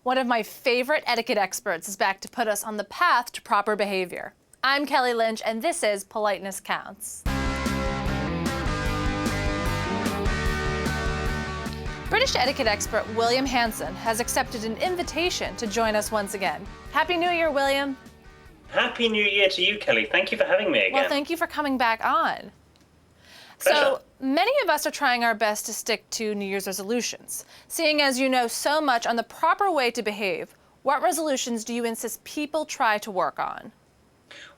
One of my favorite etiquette experts is back to put us on the path to proper behavior. I'm Kelly Lynch, and this is Politeness Counts. British etiquette expert William Hanson has accepted an invitation to join us once again. Happy New Year, William. Happy New Year to you, Kelly. Thank you for having me again. Well, thank you for coming back on. Pleasure. So, many of us are trying our best to stick to New Year's resolutions. Seeing as you know so much on the proper way to behave, what resolutions do you insist people try to work on?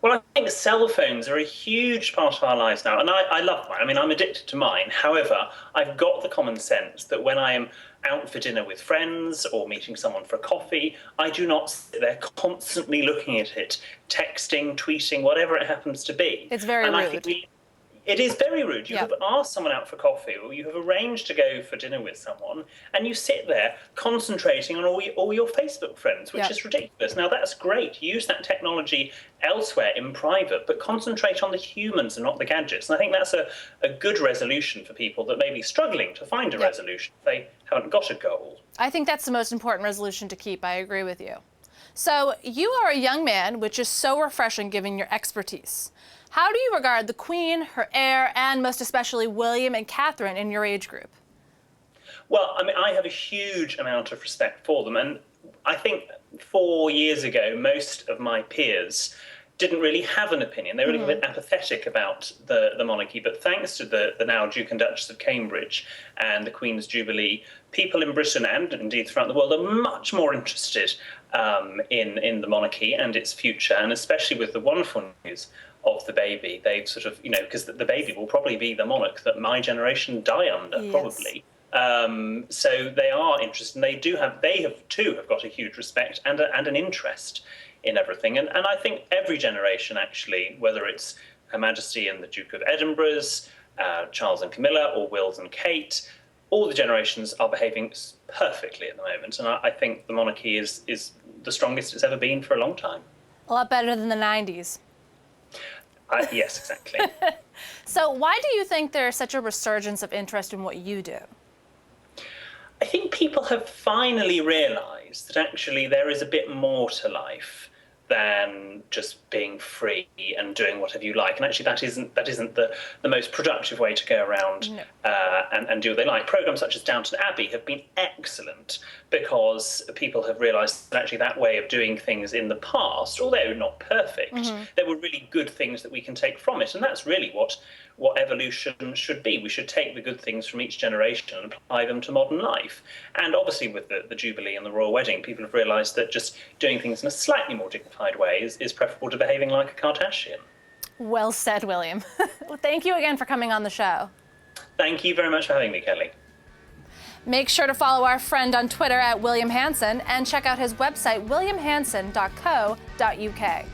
Well, I think cell phones are a huge part of our lives now, and I love mine. I mean, I'm addicted to mine. However, I've got the common sense that when I am out for dinner with friends or meeting someone for coffee, I do not sit there constantly looking at it, texting, tweeting, whatever it happens to be. It's very rude. It is very rude. You Yep. have asked someone out for coffee, or you have arranged to go for dinner with someone, and you sit there concentrating on all your Facebook friends, which Yep. is ridiculous. Now, that's great. Use that technology elsewhere in private, but concentrate on the humans and not the gadgets. And I think that's a good resolution for people that may be struggling to find a Yep. resolution if they haven't got a goal. I think that's the most important resolution to keep. I agree with you. So, you are a young man, which is so refreshing given your expertise. How do you regard the Queen, her heir, and most especially William and Catherine in your age group? Well, I mean, I have a huge amount of respect for them. And I think 4 years ago, most of my peers didn't really have an opinion. They were a little bit apathetic about the monarchy. But thanks to the now Duke and Duchess of Cambridge and the Queen's Jubilee, people in Britain and indeed throughout the world are much more interested in the monarchy and its future, and especially with the wonderful news of the baby. They've sort of, because the baby will probably be the monarch that my generation die under, Yes. probably. So they are interested, and they have too got a huge respect and an interest in everything. And I think every generation, actually, whether it's Her Majesty and the Duke of Edinburgh's, Charles and Camilla, or Wills and Kate, all the generations are behaving perfectly at the moment. And I think the monarchy is the strongest it's ever been for a long time. A lot better than the 90s. Yes, exactly. So why do you think there's such a resurgence of interest in what you do? I think people have finally realised that actually there is a bit more to life than just being free and doing whatever you like. And actually that isn't the most productive way to go around and do what they like. Programmes such as Downton Abbey have been excellent because people have realised that actually that way of doing things in the past, although not perfect, there were really good things that we can take from it. And that's really what evolution should be. We should take the good things from each generation and apply them to modern life. And obviously with the Jubilee and the Royal Wedding, people have realised that just doing things in a slightly more dignified way is preferable to behaving like a Kardashian. Well said, William. Well, thank you again for coming on the show. Thank you very much for having me, Kelly. Make sure to follow our friend on Twitter at William Hanson and check out his website, williamhanson.co.uk.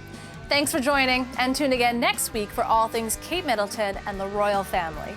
Thanks for joining, and tune again next week for all things Kate Middleton and the royal family.